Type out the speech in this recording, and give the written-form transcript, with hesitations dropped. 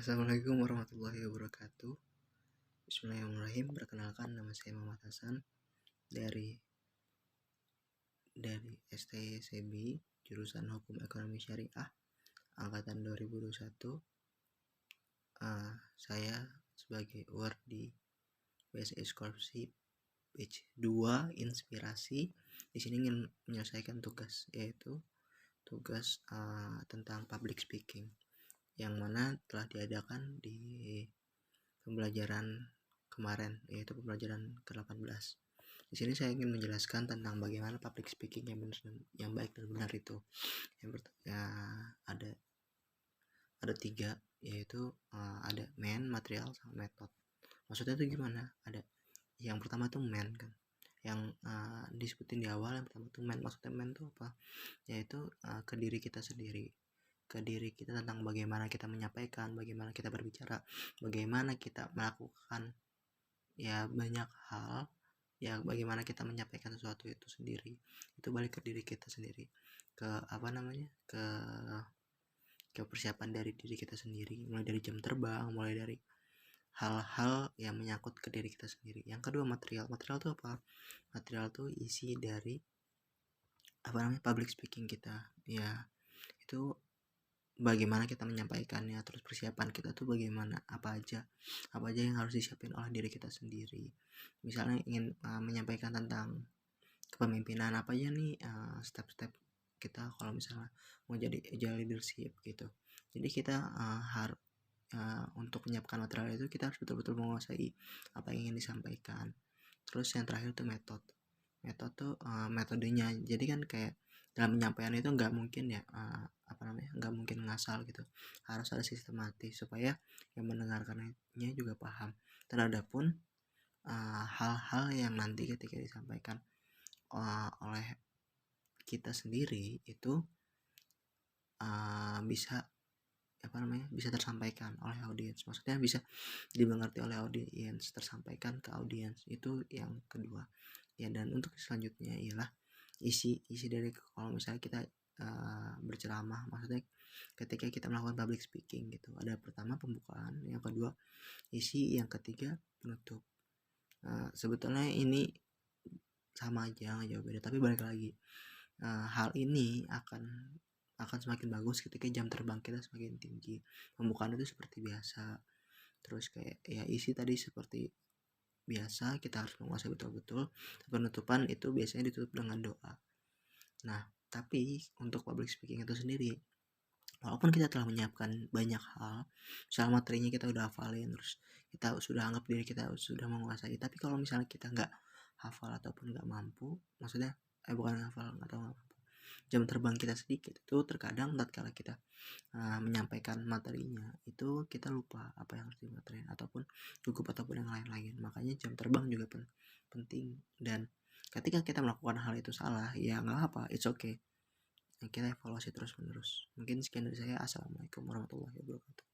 Assalamualaikum warahmatullahi wabarakatuh. Bismillahirrahmanirrahim. Perkenalkan, nama saya Muhammad Hasan dari STSEB jurusan Hukum Ekonomi Syariah angkatan 2021. Saya sebagai award di BSI Scholarship batch 2 Inspirasi di sini ingin menyelesaikan tugas, yaitu tugas tentang public speaking yang mana telah diadakan di pembelajaran kemarin, yaitu pembelajaran ke-18. Di sini saya ingin menjelaskan tentang bagaimana public speaking yang baik dan benar itu. Yang ada 3, yaitu ada man, material, sama method. Maksudnya itu gimana? Ada yang pertama tuh man kan, yang disebutin di awal. Yang pertama tuh man. Maksudnya man tuh apa? Yaitu ke diri kita sendiri, ke diri kita, tentang bagaimana kita menyampaikan, bagaimana kita berbicara, bagaimana kita melakukan banyak hal, bagaimana kita menyampaikan sesuatu itu sendiri. Itu balik ke diri kita sendiri, ke persiapan dari diri kita sendiri, mulai dari jam terbang, mulai dari hal-hal yang menyangkut ke diri kita sendiri. Yang kedua, material itu apa? Material itu isi dari public speaking kita, itu bagaimana kita menyampaikannya, terus persiapan kita tuh bagaimana, apa aja yang harus disiapin oleh diri kita sendiri. Misalnya ingin menyampaikan tentang kepemimpinan, apa aja nih step-step kita kalau misalnya mau jadi leadership gitu. Jadi kita untuk menyiapkan material itu kita harus betul-betul menguasai apa yang ingin disampaikan. Terus yang terakhir tuh metode metodenya. Jadi kan kayak dalam penyampaian itu nggak mungkin nggak mungkin ngasal gitu, harus ada sistematis supaya yang mendengarkannya juga paham terhadap pun hal-hal yang nanti ketika disampaikan oleh kita sendiri itu bisa tersampaikan oleh audiens. Maksudnya bisa dimengerti oleh audiens, tersampaikan ke audiens. Itu yang kedua ya. Dan untuk selanjutnya ialah isi dari, kalau misalnya kita berceramah, maksudnya ketika kita melakukan public speaking gitu, ada pertama pembukaan, yang kedua isi, yang ketiga penutup. Sebetulnya ini sama aja, nggak jauh beda, tapi balik lagi, hal ini akan semakin bagus ketika jam terbang kita semakin tinggi. Pembukaan itu seperti biasa, terus kayak isi tadi seperti biasa, kita harus menguasai betul-betul. Penutupan itu biasanya ditutup dengan doa. Nah, tapi untuk public speaking itu sendiri, walaupun kita telah menyiapkan banyak hal, misalnya materinya kita udah hafalin, terus kita sudah anggap diri kita sudah menguasai, tapi kalau misalnya kita nggak hafal ataupun nggak mampu, maksudnya bukan hafal atau nggak mampu, jam terbang kita sedikit, itu terkadang tatkala kita menyampaikan materinya itu kita lupa apa yang harus dimaterin ataupun gugup ataupun yang lain-lain. Makanya jam terbang juga penting, dan ketika kita melakukan hal itu salah, ya nggak apa, it's okay, kita evaluasi terus menerus. Mungkin sekian dari saya. Assalamualaikum warahmatullahi wabarakatuh.